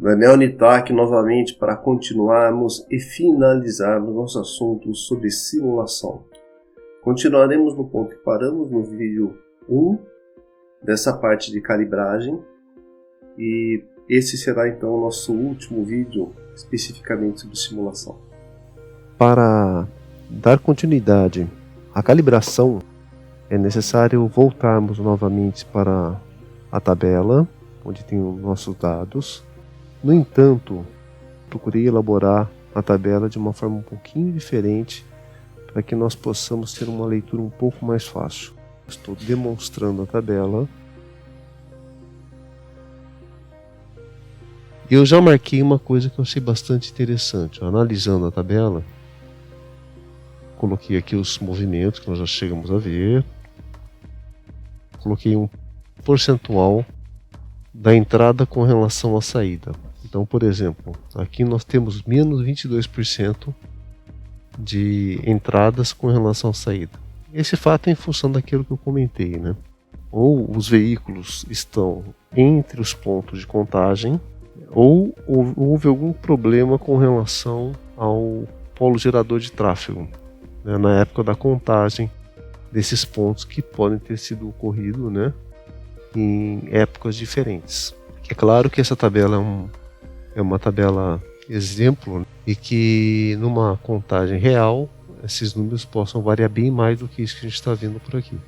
Daniel Nitaque novamente para continuarmos e finalizarmos nosso assunto sobre simulação. Continuaremos no ponto que paramos no vídeo 1 dessa parte de calibragem e esse será então o nosso último vídeo especificamente sobre simulação. Para dar continuidade à calibração, é necessário voltarmos novamente para a tabela onde tem os nossos dados. No entanto, procurei elaborar a tabela de uma forma um pouquinho diferente para que nós possamos ter uma leitura um pouco mais fácil. Estou demonstrando a tabela. Eu já marquei uma coisa que eu achei bastante interessante. Analisando a tabela, coloquei aqui os movimentos que nós já chegamos a ver. Coloquei um percentual da entrada com relação à saída. Então, por exemplo, aqui nós temos menos 22% de entradas com relação à saída. Esse fato é em função daquilo que eu comentei, né? Ou os veículos estão entre os pontos de contagem, ou houve algum problema com relação ao polo gerador de tráfego, né? Na época da contagem desses pontos que podem ter sido ocorrido, né? Em épocas diferentes. É claro que essa tabela é uma tabela exemplo e que numa contagem real esses números possam variar bem mais do que isso que a gente está vendo por aqui.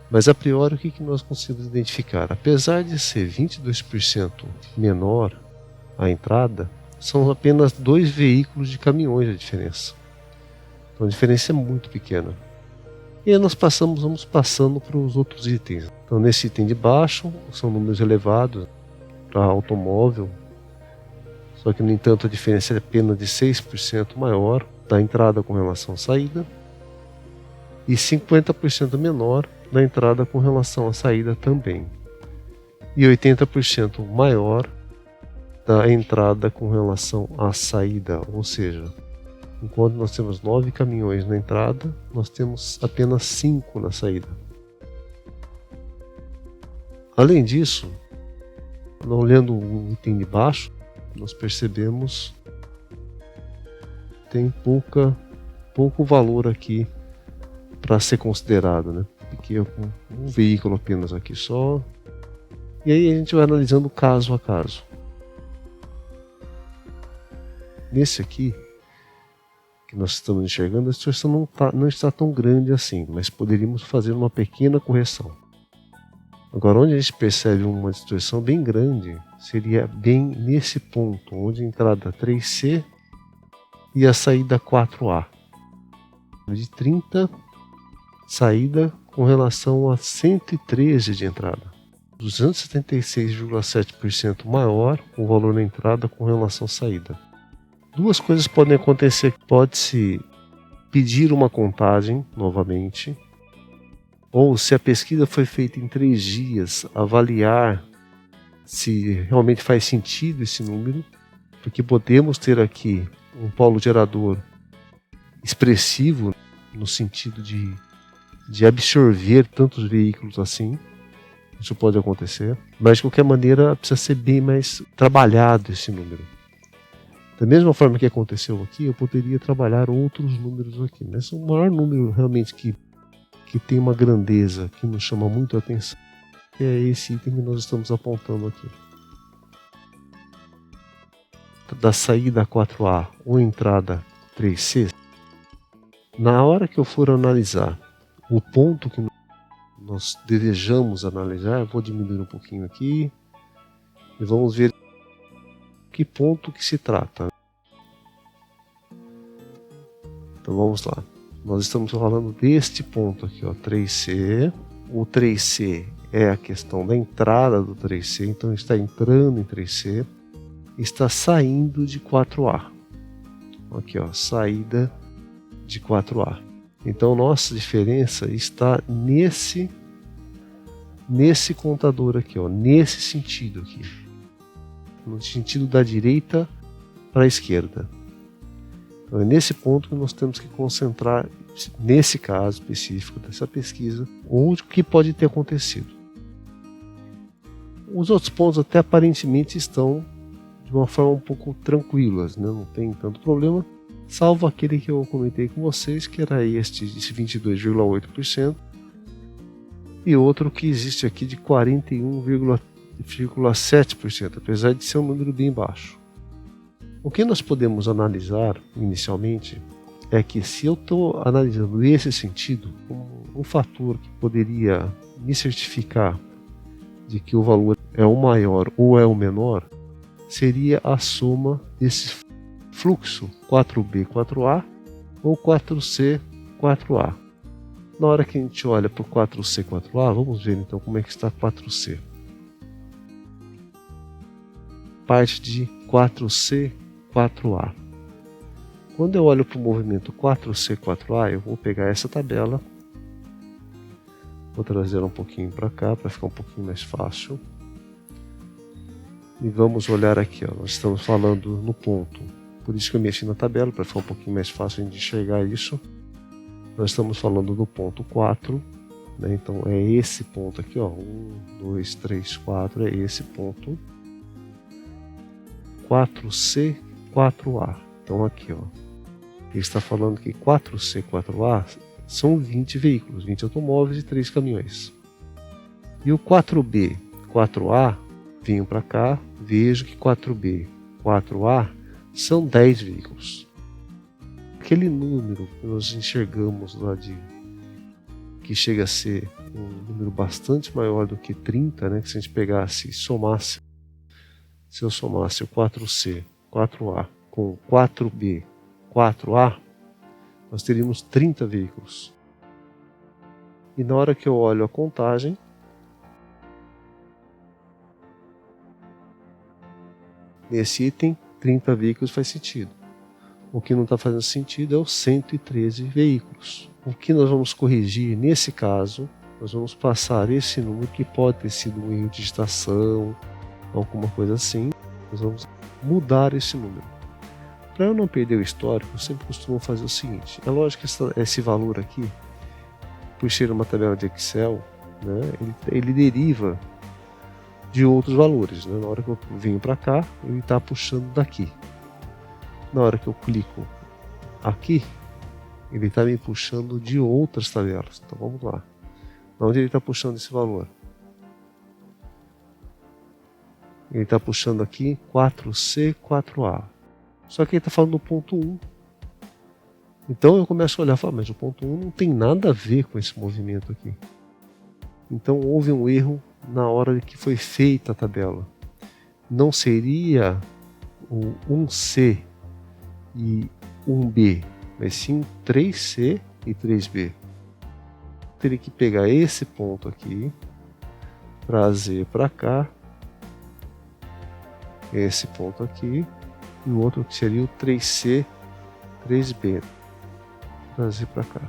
Mas a priori o que nós conseguimos identificar? Apesar de ser 22% menor a entrada, são apenas 2 veículos de caminhões a diferença. Então a diferença é muito pequena. E aí nós vamos passando para os outros itens. Então nesse item de baixo são números elevados para automóvel, só que no entanto a diferença é apenas de 6% maior da entrada com relação à saída e 50% menor da entrada com relação à saída também, e 80% maior da entrada com relação à saída, ou seja, enquanto nós temos 9 caminhões na entrada, nós temos apenas 5 na saída. Além disso, olhando o item de baixo, nós percebemos que tem pouco valor aqui para ser considerado, né? Porque é um veículo apenas aqui só. E aí a gente vai analisando caso a caso. Nesse aqui que nós estamos enxergando, a distorção não está tão grande assim, mas poderíamos fazer uma pequena correção. Agora, onde a gente percebe uma distorção bem grande, seria bem nesse ponto, onde a entrada 3C e a saída 4A. De 30, saída com relação a 113 de entrada. 276,7% maior o valor na entrada com relação à saída. Duas coisas podem acontecer. Pode-se pedir uma contagem novamente, ou se a pesquisa foi feita em 3 dias, avaliar se realmente faz sentido esse número, porque podemos ter aqui um polo gerador expressivo no sentido de absorver tantos veículos assim. Isso pode acontecer, mas de qualquer maneira precisa ser bem mais trabalhado esse número. Da mesma forma que aconteceu aqui, eu poderia trabalhar outros números aqui, mas o maior número realmente que tem uma grandeza que nos chama muito a atenção é esse item que nós estamos apontando aqui. Da saída 4A ou entrada 3C, na hora que eu for analisar o ponto que nós desejamos analisar, eu vou diminuir um pouquinho aqui e vamos ver que ponto que se trata. Então vamos lá. Nós estamos falando deste ponto aqui, ó, 3C. O 3C é a questão da entrada do 3C, então está entrando em 3C, está saindo de 4A. Aqui, ó, saída de 4A. Então nossa diferença está nesse contador aqui, ó, nesse sentido aqui, no sentido da direita para a esquerda. Então é nesse ponto que nós temos que concentrar, nesse caso específico dessa pesquisa, o que pode ter acontecido. Os outros pontos até aparentemente estão de uma forma um pouco tranquila, né? Não tem tanto problema, salvo aquele que eu comentei com vocês, que era esse 22,8%, e outro que existe aqui de 41,7%, apesar de ser um número bem baixo. O que nós podemos analisar inicialmente é que, se eu estou analisando esse sentido, um fator que poderia me certificar de que o valor é o maior ou é o menor, seria a soma desse fluxo 4B, 4A ou 4C, 4A. Na hora que a gente olha para o 4C, 4A, vamos ver então como é que está 4C. Parte de 4C, 4A. Quando eu olho para o movimento 4C, 4A, eu vou pegar essa tabela, vou trazer um pouquinho para cá para ficar um pouquinho mais fácil. E vamos olhar aqui, ó, nós estamos falando no ponto, por isso que eu mexi na tabela, para ficar um pouquinho mais fácil de enxergar isso. Nós estamos falando do ponto 4, né? Então é esse ponto aqui, ó, 1, 2, 3, 4, é esse ponto. 4C, 4A. Então aqui, ó, ele está falando que 4C, 4A são 20 veículos, 20 automóveis e 3 caminhões. E o 4B, 4A, venho para cá, vejo que 4B, 4A são 10 veículos. Aquele número que nós enxergamos lá que chega a ser um número bastante maior do que 30, né? Que se a gente pegasse e somasse, se eu somasse o 4C, 4A com 4B, 4A, nós teríamos 30 veículos. E na hora que eu olho a contagem, nesse item, 30 veículos faz sentido. O que não está fazendo sentido é os 113 veículos. O que nós vamos corrigir nesse caso, nós vamos passar esse número, que pode ter sido um erro de digitação, alguma coisa assim, nós vamos mudar esse número. Para eu não perder o histórico, eu sempre costumo fazer o seguinte: é lógico que esse valor aqui, por ser uma tabela de Excel, né, ele deriva de outros valores, né? Na hora que eu venho para cá, ele está puxando daqui. Na hora que eu clico aqui, ele está me puxando de outras tabelas. Então vamos lá. Onde ele está puxando esse valor? Ele está puxando aqui 4C, 4A. Só que ele está falando do ponto 1. Então eu começo a olhar e falar, mas o ponto 1 não tem nada a ver com esse movimento aqui. Então houve um erro na hora que foi feita a tabela. Não seria o 1C e 1B, mas sim 3C e 3B. Teria que pegar esse ponto aqui, trazer para cá, esse ponto aqui, e o outro que seria o 3C, 3B, trazer para cá.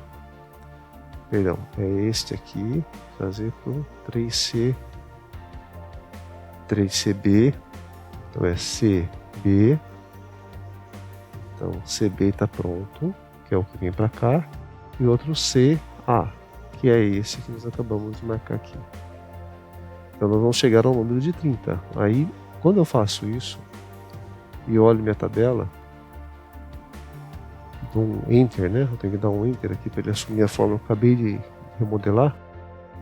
Perdão, é este aqui, trazer para o 3C, 3CB, então é CB, então CB está pronto, que é o que vem para cá, e outro CA, que é esse que nós acabamos de marcar aqui. Então nós vamos chegar ao número de 30. Aí, quando eu faço isso e olho minha tabela, dou um Enter, né? Eu tenho que dar um Enter aqui para ele assumir a forma que eu acabei de remodelar.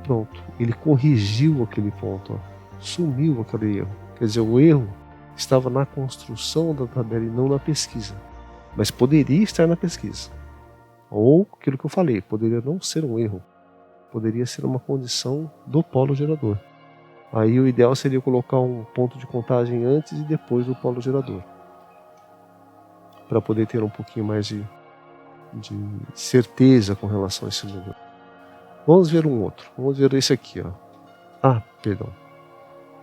Pronto, ele corrigiu aquele ponto, ó. Sumiu aquele erro. Quer dizer, o erro estava na construção da tabela e não na pesquisa. Mas poderia estar na pesquisa. Ou aquilo que eu falei, poderia não ser um erro. Poderia ser uma condição do polo gerador. Aí o ideal seria colocar um ponto de contagem antes e depois do polo gerador, para poder ter um pouquinho mais de certeza com relação a esse número. Vamos ver um outro. Vamos ver esse aqui, ó. Ah, perdão.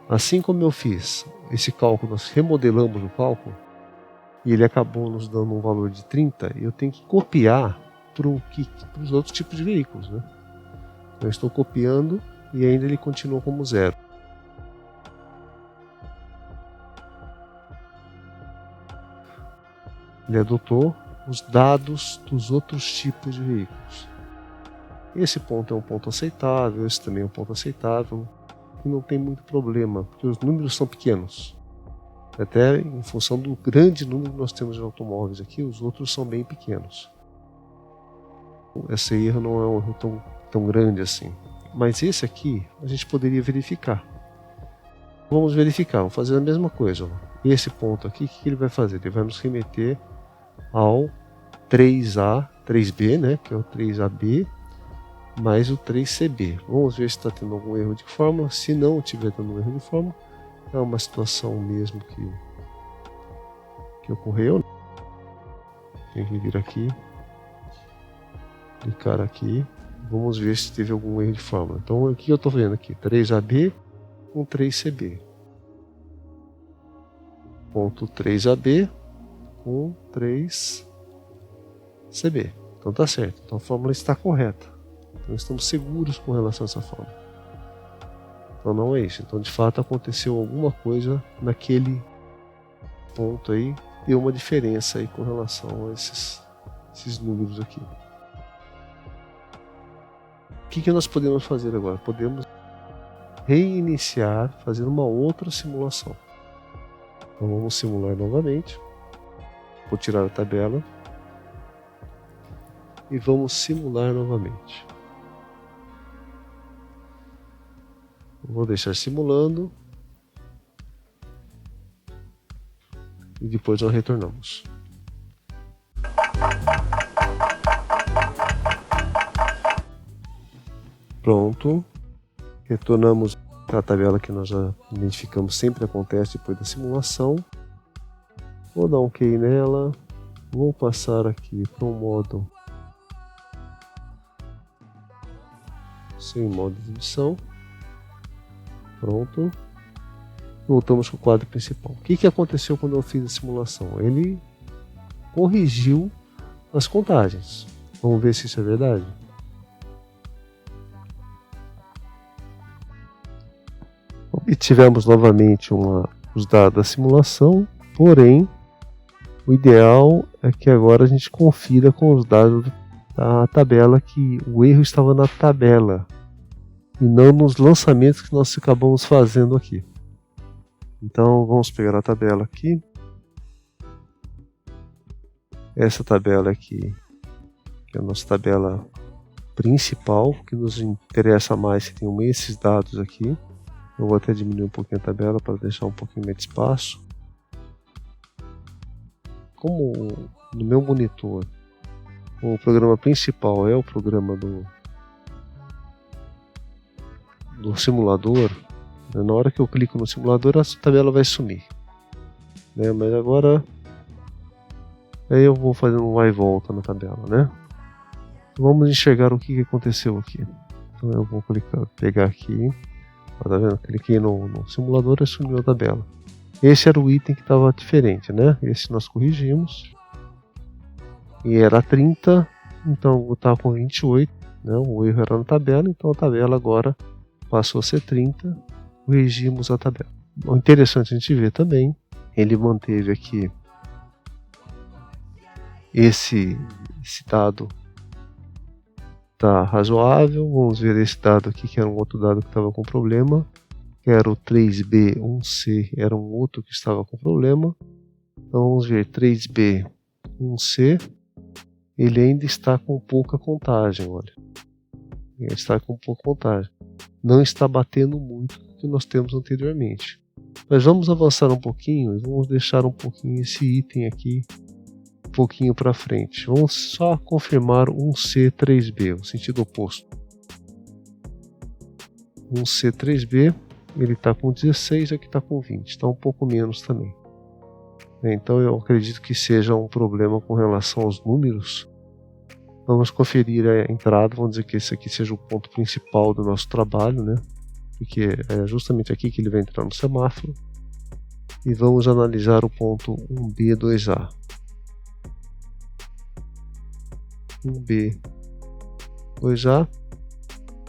Assim como eu fiz esse cálculo, nós remodelamos o cálculo e ele acabou nos dando um valor de 30, eu tenho que copiar para os outros tipos de veículos, né? Eu estou copiando e ainda ele continua como 0. Ele adotou os dados dos outros tipos de veículos. Esse ponto é um ponto aceitável, esse também é um ponto aceitável, e não tem muito problema, porque os números são pequenos. Até em função do grande número que nós temos de automóveis aqui, os outros são bem pequenos. Esse erro não é um erro tão grande assim. Mas esse aqui a gente poderia verificar. Vamos verificar, vamos fazer a mesma coisa. Esse ponto aqui, o que ele vai fazer? Ele vai nos remeter ao 3B, né, que é o 3AB, mais o 3CB. Vamos ver se está tendo algum erro de fórmula. Se não tiver dando um erro de fórmula, é uma situação mesmo que ocorreu. Tem que vir aqui, clicar aqui, vamos ver se teve algum erro de fórmula. Então o que eu estou vendo aqui? 3AB com 3CB. Ponto 3AB com 3CB. Então tá certo. Então a fórmula está correta. Então estamos seguros com relação a essa fórmula. Então não é isso. Então de fato aconteceu alguma coisa naquele ponto aí. Deu uma diferença aí com relação a esses números aqui. O que nós podemos fazer agora? Podemos reiniciar, fazer uma outra simulação. Então vamos simular novamente. Vou tirar a tabela. E vamos simular novamente. Vou deixar simulando. E depois nós retornamos. Pronto. Retornamos a tabela que nós já identificamos, sempre acontece depois da simulação. Vou dar um OK nela. Vou passar aqui para o modo sem modo de edição. Pronto. Voltamos para o quadro principal. O que aconteceu quando eu fiz a simulação? Ele corrigiu as contagens. Vamos ver se isso é verdade. Obtivemos novamente os dados da simulação, porém o ideal é que agora a gente confira com os dados da tabela que o erro estava na tabela e não nos lançamentos que nós acabamos fazendo aqui. Então vamos pegar a tabela aqui. Essa tabela aqui, que é a nossa tabela principal, que nos interessa mais, que tem esses dados aqui. Eu vou até diminuir um pouquinho a tabela para deixar um pouquinho mais de espaço. Como no meu monitor o programa principal é o programa do simulador, né? Na hora que eu clico no simulador a tabela vai sumir, né? Mas agora aí eu vou fazer um vai e volta na tabela, né? Vamos enxergar o que aconteceu aqui. Então eu vou pegar aqui. Tá vendo? Cliquei no simulador e sumiu a tabela. Esse era o item que estava diferente, né? Esse nós corrigimos. E era 30, então eu estava com 28, né? O erro era na tabela, então a tabela agora passou a ser 30. Corrigimos a tabela. O interessante a gente ver também, ele manteve aqui esse dado tá razoável. Vamos ver esse dado aqui, que era um outro dado que estava com problema, que era o 3B, 1C, era um outro que estava com problema. Então vamos ver, 3B, 1C, ele ainda está com pouca contagem, olha. Ele está com pouca contagem. Não está batendo muito o que nós temos anteriormente. Mas vamos avançar um pouquinho e vamos deixar um pouquinho esse item aqui um pouquinho para frente. Vamos só confirmar um C3B, o sentido oposto. Um C3B, ele está com 16, aqui está com 20, está um pouco menos também. Então eu acredito que seja um problema com relação aos números. Vamos conferir a entrada, vamos dizer que esse aqui seja o ponto principal do nosso trabalho, né? Porque é justamente aqui que ele vai entrar no semáforo. E vamos analisar o ponto 1B, 2A. 1B, 2A,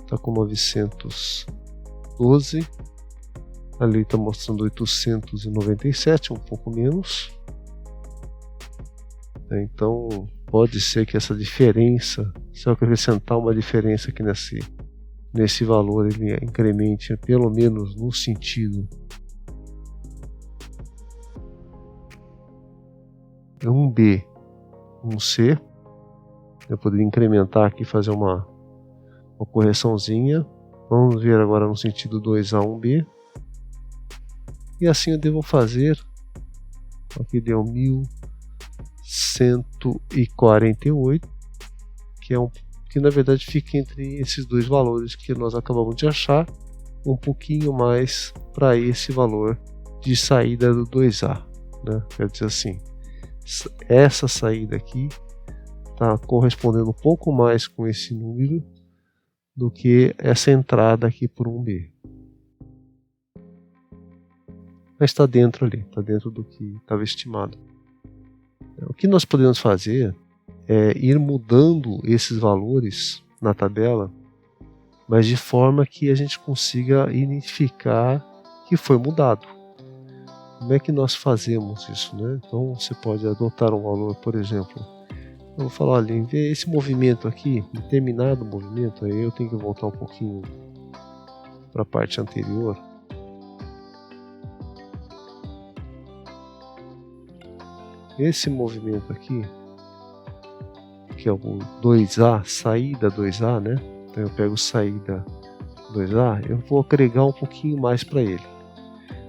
está com 912, ali está mostrando 897, um pouco menos. Então pode ser que essa diferença, se eu acrescentar uma diferença aqui nesse valor, ele incremente pelo menos no sentido 1B, 1C. Eu poderia incrementar aqui, fazer uma correçãozinha. Vamos ver agora no sentido 2A, 1B. E assim eu devo fazer. Aqui deu 1148, que na verdade fica entre esses dois valores que nós acabamos de achar, um pouquinho mais para esse valor de saída do 2A, né? Quer dizer assim, essa saída aqui está correspondendo um pouco mais com esse número do que essa entrada aqui por 1B. Mas está dentro ali, está dentro do que estava estimado. O que nós podemos fazer é ir mudando esses valores na tabela, mas de forma que a gente consiga identificar que foi mudado. Como é que nós fazemos isso, né? Então você pode adotar um valor, por exemplo, eu vou falar, olha, em ver esse movimento aqui, determinado movimento, aí eu tenho que voltar um pouquinho para a parte anterior. Esse movimento aqui, que é o 2A, saída 2A, né? Então eu pego saída 2A, eu vou agregar um pouquinho mais para ele.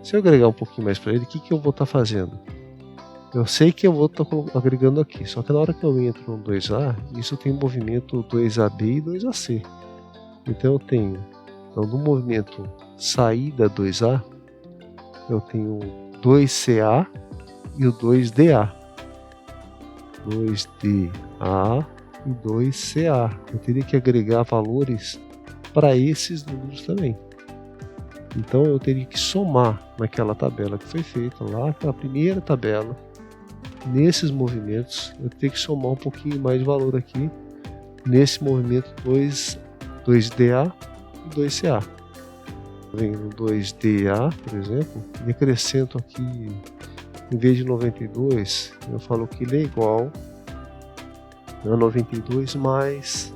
Se eu agregar um pouquinho mais para ele, o que eu vou estar fazendo? Eu sei que eu vou estar agregando aqui, só que na hora que eu entro no 2A, isso tem movimento 2AB e 2AC. Então eu tenho, no movimento saída 2A, eu tenho 2CA e o 2DA. 2DA e 2CA. Eu teria que agregar valores para esses números também. Então eu teria que somar naquela tabela que foi feita lá, aquela primeira tabela, nesses movimentos, eu tenho que somar um pouquinho mais de valor aqui, nesse movimento 2DA e 2CA. Venho no 2DA, por exemplo, e acrescento aqui, em vez de 92, eu falo que ele é igual a 92 mais,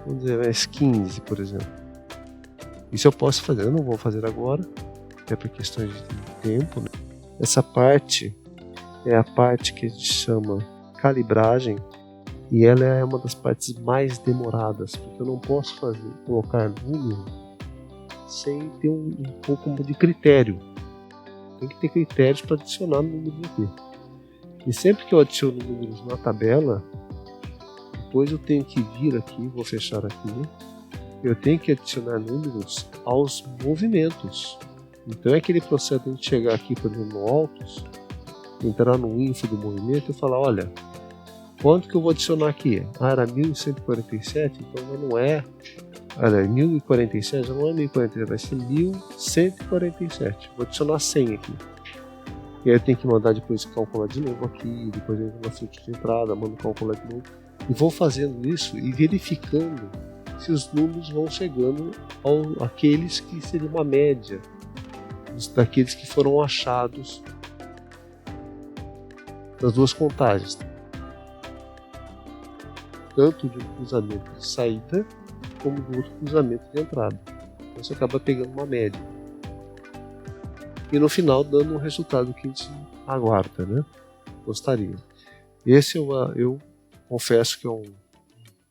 vamos dizer, mais 15, por exemplo. Isso eu posso fazer, eu não vou fazer agora, até por questões de tempo, né? Essa parte é a parte que a gente chama calibragem, e ela é uma das partes mais demoradas, porque eu não posso colocar número sem ter um pouco de critério. Tem que ter critérios para adicionar números aqui. E sempre que eu adiciono números na tabela, depois eu tenho que vir aqui, vou fechar aqui, eu tenho que adicionar números aos movimentos. Então é aquele processo de a gente chegar aqui, por exemplo, no autos, entrar no info do movimento e falar, olha, quanto que eu vou adicionar aqui? Era 1147, então já não é, olha, 1047 já não é 1047, vai ser 1147. Vou adicionar 100 aqui. E aí eu tenho que mandar depois calcular de novo aqui, depois eu entro na fonte de entrada, mando calcular de novo. E vou fazendo isso e verificando se os números vão chegando àqueles que seria uma média daqueles que foram achados das duas contagens, tanto de um cruzamento de saída como do outro cruzamento de entrada. Então você acaba pegando uma média e no final dando um resultado que a gente aguarda, né? Gostaria. Esse eu confesso que é um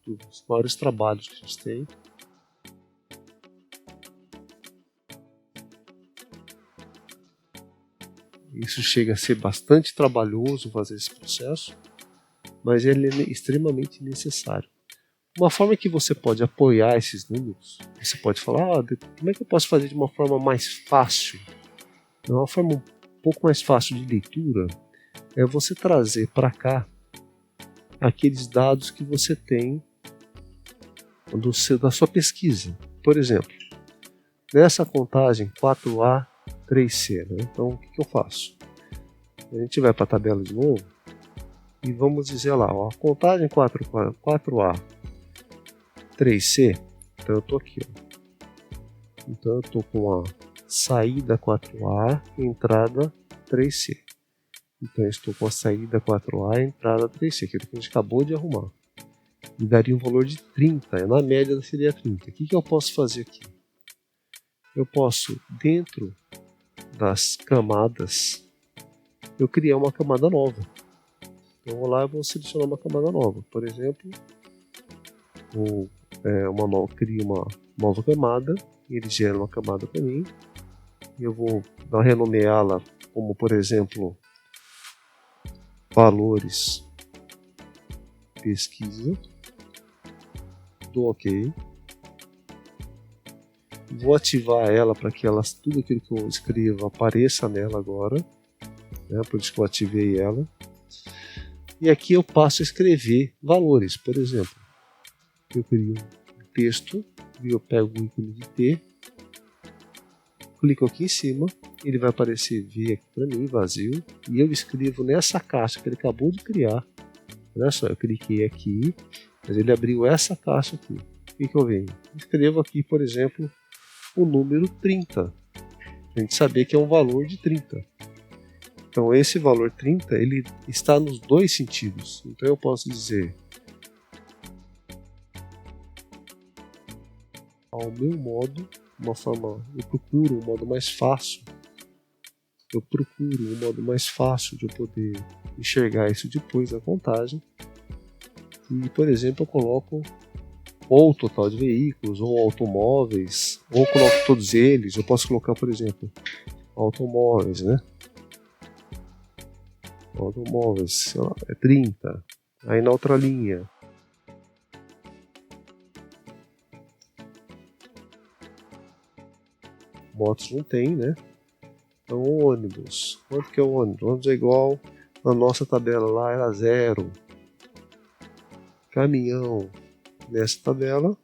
dos maiores trabalhos que a gente tem. Isso chega a ser bastante trabalhoso fazer esse processo, mas ele é extremamente necessário. Uma forma que você pode apoiar esses números, você pode falar, como é que eu posso fazer de uma forma mais fácil? Uma forma um pouco mais fácil de leitura é você trazer para cá aqueles dados que você tem da sua pesquisa. Por exemplo, nessa contagem 4A, 3C, né? Então o que eu faço? A gente vai para a tabela de novo e vamos dizer lá, ó, a contagem 4A, 3C, então eu estou aqui, ó. Então eu estou com a saída 4A, entrada 3C. Então eu estou com a saída 4A, entrada 3C, que é o que a gente acabou de arrumar. E daria um valor de 30, na média seria 30. O que eu posso fazer aqui? Eu posso, dentro das camadas, eu criar uma camada nova. Então, eu vou lá e vou selecionar uma camada nova. Por exemplo, crio uma nova camada, ele gera uma camada para mim, e eu vou renomeá-la como, por exemplo, valores pesquisa, dou OK, vou ativar ela para que tudo aquilo que eu escrevo apareça nela agora, né? Por isso que eu ativei ela, e aqui eu passo a escrever valores. Por exemplo, eu crio um texto, eu pego o ícone de T, clico aqui em cima, ele vai aparecer V aqui para mim, vazio, e eu escrevo nessa caixa que ele acabou de criar. Olha só, eu cliquei aqui, mas ele abriu essa caixa aqui. O que eu venho? Escrevo aqui, por exemplo, o número 30, a gente saber que é um valor de 30. Então esse valor 30, ele está nos dois sentidos. Então eu posso dizer, ao meu modo, eu procuro um modo mais fácil. De eu poder enxergar isso depois da contagem. E, por exemplo, eu coloco ou o total de veículos, ou automóveis, ou coloco todos eles. Eu posso colocar, por exemplo, automóveis, né? Automóveis, sei lá, é 30. Aí na outra linha, motos não tem, né? Então, ônibus. Quanto que é o ônibus? O ônibus é igual, na nossa tabela lá era 0. Caminhão. Nessa tabela,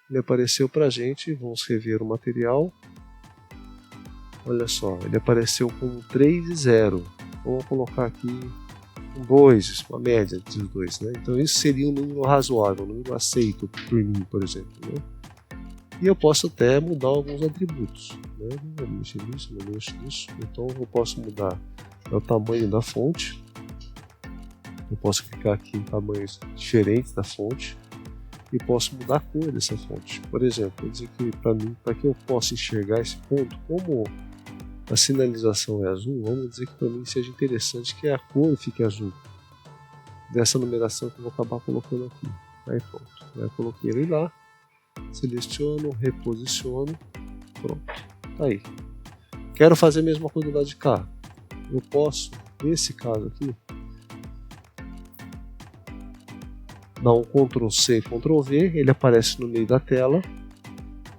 ele apareceu pra gente. Vamos rever o material. Olha só, ele apareceu com 3 e 0. Vamos colocar aqui um 2, uma média dos dois, né? Então, isso seria um número razoável, um número aceito por mim, por exemplo, né? E eu posso até mudar alguns atributos, né? Não mexer nisso, não mexo nisso. Então eu posso mudar o tamanho da fonte. Eu posso clicar aqui em tamanhos diferentes da fonte. E posso mudar a cor dessa fonte. Por exemplo, vou dizer que para que eu possa enxergar esse ponto, como a sinalização é azul, vamos dizer que para mim seja interessante que a cor fique azul. Dessa numeração que eu vou acabar colocando aqui. Aí pronto, eu coloquei ele lá. Seleciono, reposiciono, pronto, tá aí. Quero fazer a mesma coisa do lado de cá. Eu posso, nesse caso aqui, dar um Ctrl C, Ctrl V, ele aparece no meio da tela.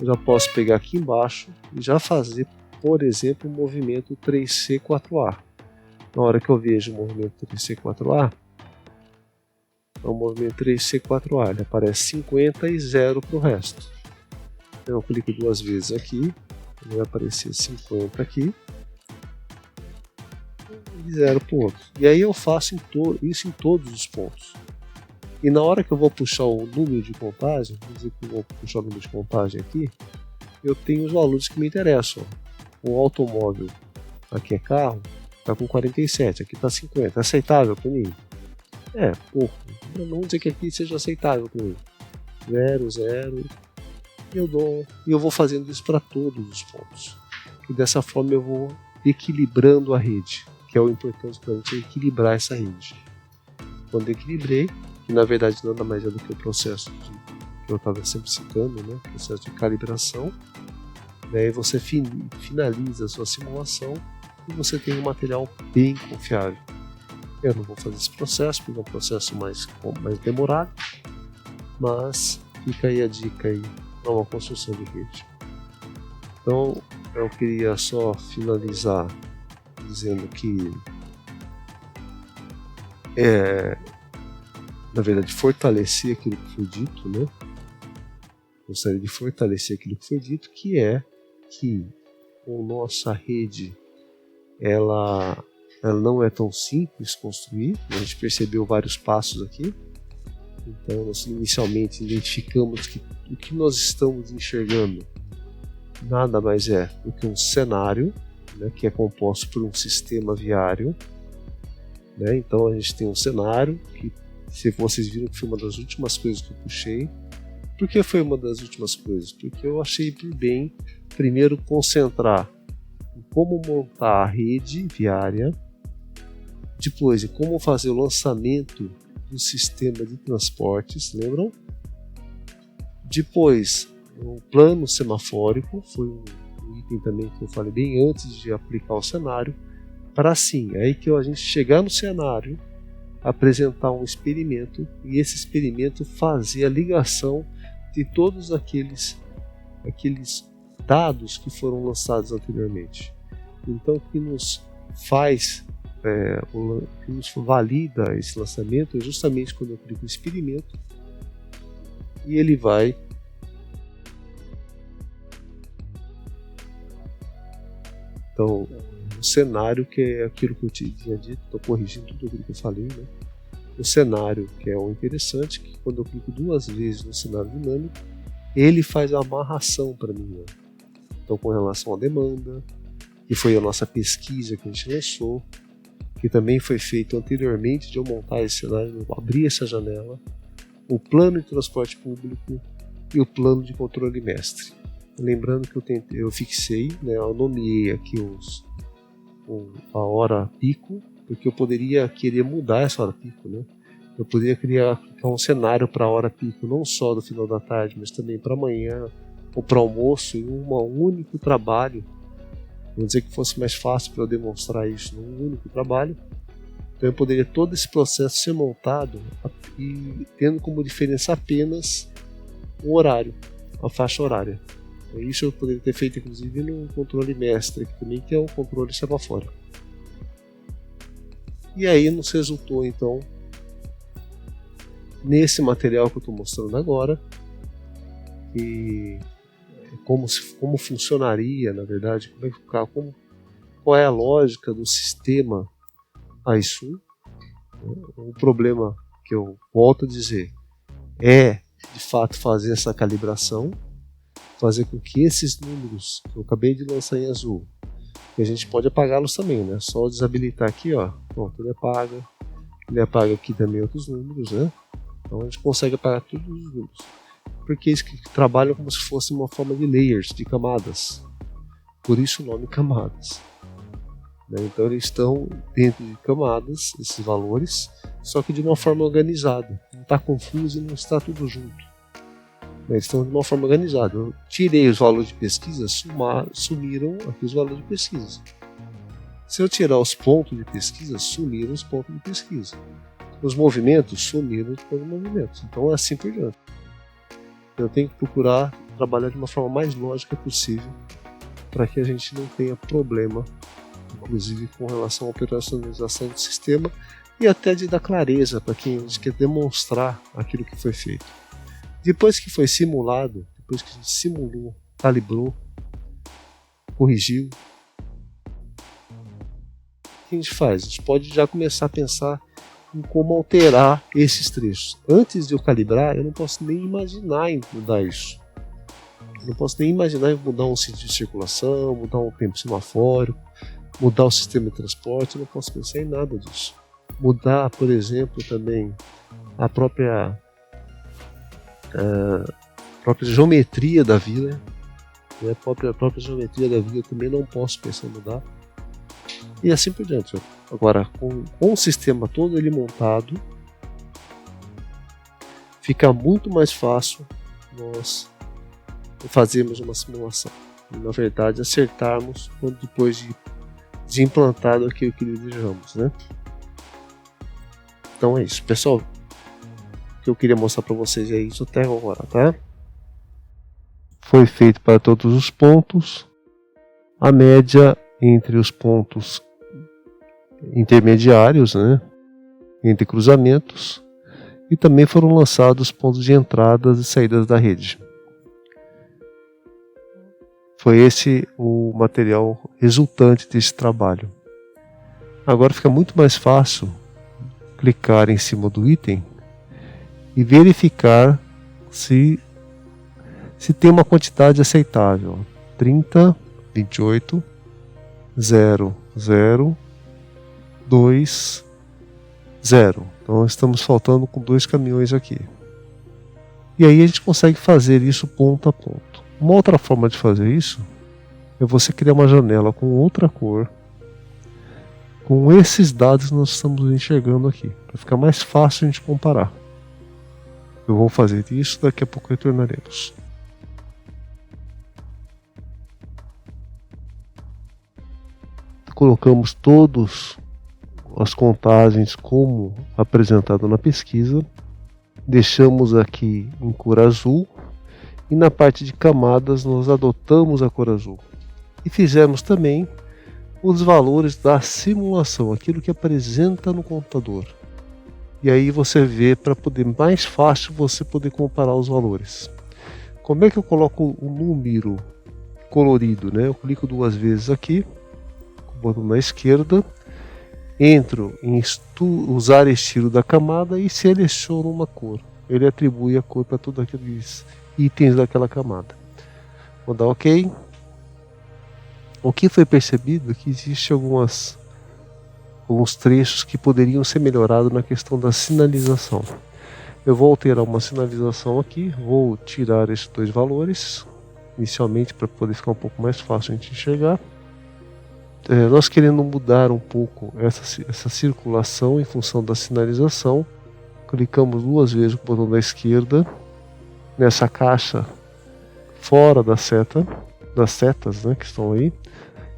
Eu já posso pegar aqui embaixo e já fazer, por exemplo, o movimento 3C4A. Na hora que eu vejo o movimento 3C4A, é o movimento 3C4A, ele aparece 50 e 0 para o resto. Então eu clico duas vezes aqui, ele vai aparecer 50 aqui e 0 para o outro. E aí eu faço isso em todos os pontos. E na hora que eu vou puxar o número de contagem, vou dizer que eu vou puxar o número de contagem aqui, eu tenho os valores que me interessam. O automóvel, aqui é carro, está com 47, aqui está 50, é aceitável para mim? É, pouco. Não dizer que aqui seja aceitável para mim. 0, 0. E eu vou fazendo isso para todos os pontos. E dessa forma eu vou equilibrando a rede, que é o importante para a gente, equilibrar essa rede. Quando eu equilibrei, que na verdade nada mais é do que o processo que eu estava sempre citando, né? Processo de calibração. Daí você finaliza a sua simulação e você tem um material bem confiável. Eu não vou fazer esse processo, porque é um processo mais demorado, mas fica aí a dica aí para uma construção de rede. Então eu queria só finalizar dizendo que na verdade fortalecer aquilo que foi dito, né? Gostaria de fortalecer aquilo que foi dito, que é que a nossa rede ela não é tão simples construir. A gente percebeu vários passos aqui. Então nós inicialmente identificamos que o que nós estamos enxergando nada mais é do que um cenário, né, que é composto por um sistema viário, né? Então a gente tem um cenário que, se vocês viram, que foi uma das últimas coisas que eu puxei. Por que foi uma das últimas coisas? Porque eu achei por bem primeiro concentrar em como montar a rede viária, Depois, de como fazer o lançamento do sistema de transportes, lembram? Depois, o plano semafórico, foi um item também que eu falei bem antes de aplicar o cenário, para assim, aí que a gente chegar no cenário, apresentar um experimento e esse experimento fazer a ligação de todos aqueles dados que foram lançados anteriormente. Então, o que nos faz, o que nos valida esse lançamento é justamente quando eu clico em experimento e ele vai então o cenário, que é aquilo que eu tinha dito, estou corrigindo tudo aquilo que eu falei, né? O cenário, que é o interessante, que quando eu clico 2 vezes no cenário dinâmico, ele faz a amarração para mim, né? Então, com relação à demanda, que foi a nossa pesquisa que a gente lançou, que também foi feito anteriormente de eu montar esse cenário, eu abrir essa janela, o plano de transporte público e o plano de controle mestre. Lembrando que eu fixei, né, eu nomeei aqui a hora pico, porque eu poderia querer mudar essa hora pico, né? Eu poderia criar um cenário para a hora pico, não só do final da tarde, mas também para amanhã ou para almoço, em um único trabalho. Vamos dizer que fosse mais fácil para eu demonstrar isso num único trabalho. Então eu poderia todo esse processo ser montado e tendo como diferença apenas o horário, a faixa horária. Isso eu poderia ter feito inclusive no controle mestre, que é o controle semafórico. E aí nos resultou então nesse material que eu estou mostrando agora, que como funcionaria, na verdade, qual é a lógica do sistema ISU. O problema que eu volto a dizer é de fato fazer essa calibração, fazer com que esses números que eu acabei de lançar em azul, que a gente pode apagá-los também, né? Só desabilitar aqui, ó, pronto, ele apaga aqui também outros números, né? Então a gente consegue apagar todos os números, porque eles trabalham como se fosse uma forma de layers, de camadas, por isso o nome camadas, né? Então eles estão dentro de camadas, esses valores, só que de uma forma organizada, não está confuso e não está tudo junto. Eles estão de uma forma organizada. Eu tirei os valores de pesquisa, sumiram aqui os valores de pesquisa. Se eu tirar os pontos de pesquisa, sumiram os pontos de pesquisa. Os movimentos, sumiram os pontos de movimentos. Então é assim por diante. Eu tenho que procurar trabalhar de uma forma mais lógica possível para que a gente não tenha problema, inclusive com relação à operacionalização do sistema e até de dar clareza para quem a gente quer demonstrar aquilo que foi feito. Depois que foi simulado, depois que a gente simulou, calibrou, corrigiu, o que a gente faz? A gente pode já começar a pensar em como alterar esses trechos. Antes de eu calibrar, eu não posso nem imaginar em mudar isso. Eu não posso nem imaginar em mudar um sentido de circulação, mudar um tempo semafórico, mudar o sistema de transporte, eu não posso pensar em nada disso. Mudar, por exemplo, também a própria geometria da vila, né? A própria geometria da vila eu também não posso pensar em mudar, e assim por diante. Agora, com o sistema todo ele montado, fica muito mais fácil nós fazermos uma simulação e, na verdade, acertarmos depois de implantado aquilo que desejamos, né? Então é isso, pessoal. Que eu queria mostrar para vocês é isso até agora, tá? Foi feito para todos os pontos, a média entre os pontos intermediários, né? Entre cruzamentos, e também foram lançados pontos de entradas e saídas da rede. Foi esse o material resultante desse trabalho. Agora fica muito mais fácil clicar em cima do item e verificar se tem uma quantidade aceitável. 30, 28, 0, 0, 2, 0. Então estamos faltando com 2 caminhões aqui. E aí a gente consegue fazer isso ponto a ponto. Uma outra forma de fazer isso é você criar uma janela com outra cor, com esses dados que nós estamos enxergando aqui, para ficar mais fácil a gente comparar. Eu vou fazer isso, daqui a pouco retornaremos. Colocamos todas as contagens como apresentado na pesquisa, deixamos aqui em cor azul e na parte de camadas nós adotamos a cor azul e fizemos também os valores da simulação, aquilo que apresenta no computador. E aí você vê, para poder mais fácil você poder comparar os valores. Como é que eu coloco o número colorido, né? Eu clico 2 vezes aqui, com o botão na esquerda, entro em usar estilo da camada e seleciono uma cor. Ele atribui a cor para todos aqueles itens daquela camada. Vou dar OK. O que foi percebido é que existe alguns trechos que poderiam ser melhorados na questão da sinalização. Eu vou alterar uma sinalização aqui, vou tirar esses 2 valores inicialmente para poder ficar um pouco mais fácil a gente enxergar. Nós querendo mudar um pouco essa circulação em função da sinalização, clicamos 2 vezes com o botão da esquerda nessa caixa fora das setas, né, que estão aí.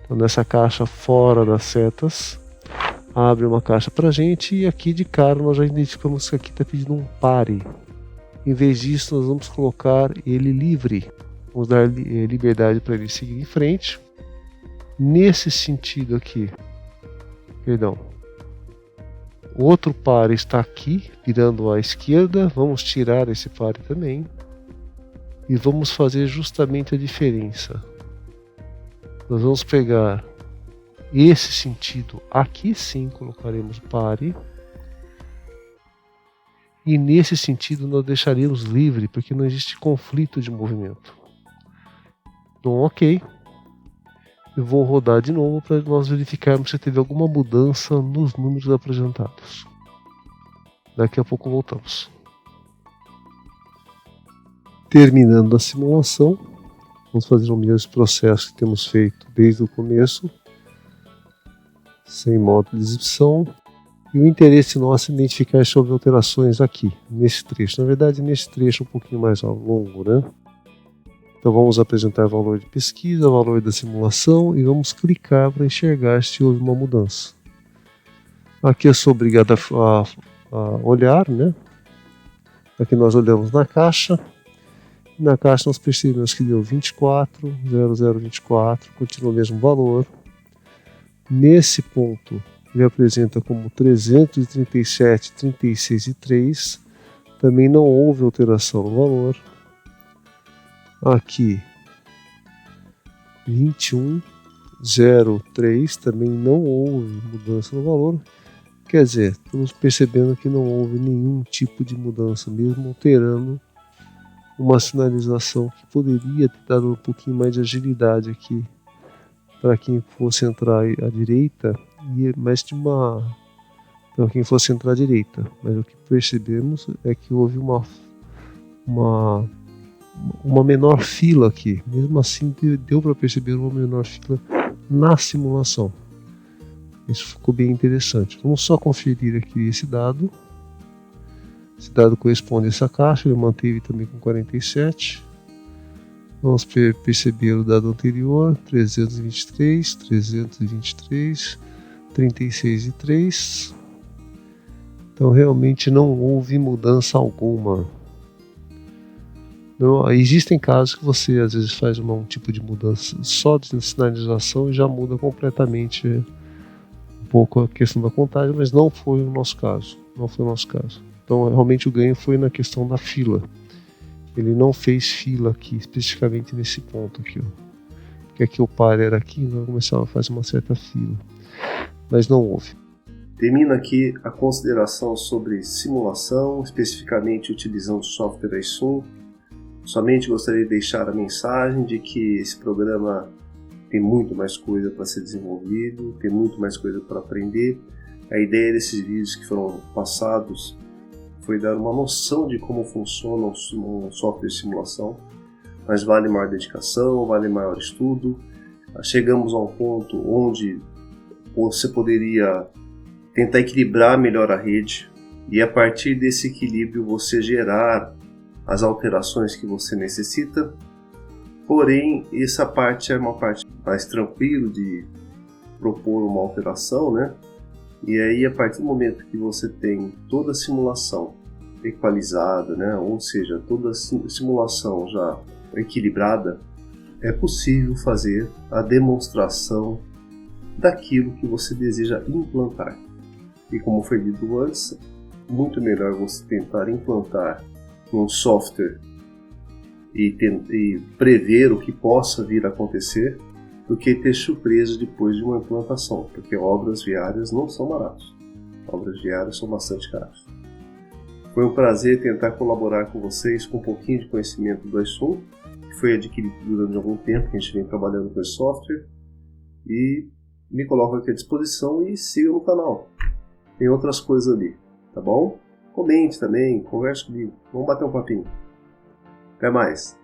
Então, nessa caixa fora das setas, abre uma caixa para a gente e aqui de cara nós já identificamos que aqui está pedindo um pare. Em vez disso, nós vamos colocar ele livre. Vamos dar liberdade para ele seguir em frente. Nesse sentido aqui, perdão, o outro pare está aqui, virando à esquerda. Vamos tirar esse pare também e vamos fazer justamente a diferença. Nós vamos pegar esse sentido, aqui sim colocaremos pare, e nesse sentido nós deixaremos livre, porque não existe conflito de movimento. Então, OK. Eu vou rodar de novo para nós verificarmos se teve alguma mudança nos números apresentados. Daqui a pouco voltamos. Terminando a simulação, vamos fazer o mesmo processo que temos feito desde o começo, sem modo de exibição. E o interesse nosso é identificar se houve alterações aqui, nesse trecho. Na verdade, nesse trecho um pouquinho mais longo, né? Então vamos apresentar valor de pesquisa, valor da simulação e vamos clicar para enxergar se houve uma mudança. Aqui eu sou obrigado a olhar, né? Aqui nós olhamos na caixa. Na caixa nós percebemos que deu 24, 0024, continua o mesmo valor. Nesse ponto ele apresenta como 337, 36 e 3. Também não houve alteração no valor. Aqui 2103 também não houve mudança no valor. Quer dizer, estamos percebendo que não houve nenhum tipo de mudança, mesmo alterando uma sinalização que poderia ter dado um pouquinho mais de agilidade aqui para quem fosse entrar à direita, mas para quem fosse entrar à direita. Mas o que percebemos é que houve uma menor fila aqui. Mesmo assim deu para perceber uma menor fila na simulação. Isso ficou bem interessante. Vamos só conferir aqui esse dado. Esse dado corresponde a essa caixa, ele manteve também com 47. Vamos perceber o dado anterior, 323, 323, 36 e 3. Então realmente não houve mudança alguma. Não, existem casos que você às vezes faz um tipo de mudança só de sinalização e já muda completamente um pouco a questão da contagem, mas não foi o nosso caso. Não foi o nosso caso. Então realmente o ganho foi na questão da fila. Ele não fez fila aqui, especificamente nesse ponto aqui, ó. Porque aqui o par era aqui, nós começava a fazer uma certa fila, mas não houve. Termina aqui a consideração sobre simulação, especificamente utilizando o software iSum. Somente gostaria de deixar a mensagem de que esse programa tem muito mais coisa para ser desenvolvido, tem muito mais coisa para aprender. A ideia desses vídeos que foram passados foi dar uma noção de como funciona um software de simulação, mas vale maior dedicação, vale maior estudo. Chegamos a um ponto onde ou você poderia tentar equilibrar melhor a rede e a partir desse equilíbrio você gerar as alterações que você necessita. Porém, essa parte é uma parte mais tranquila de propor uma alteração, né? E aí, a partir do momento que você tem toda a simulação equalizada, né? Ou seja, toda a simulação já equilibrada, é possível fazer a demonstração daquilo que você deseja implantar. E como foi dito antes, muito melhor você tentar implantar um software e prever o que possa vir a acontecer do que ter surpresa depois de uma implantação, porque obras viárias não são baratas. Obras viárias são bastante caras. Foi um prazer tentar colaborar com vocês com um pouquinho de conhecimento do assunto, que foi adquirido durante algum tempo, que a gente vem trabalhando com esse software, e me coloco aqui à disposição e siga no canal. Tem outras coisas ali, tá bom? Comente também, converse comigo, vamos bater um papinho. Até mais!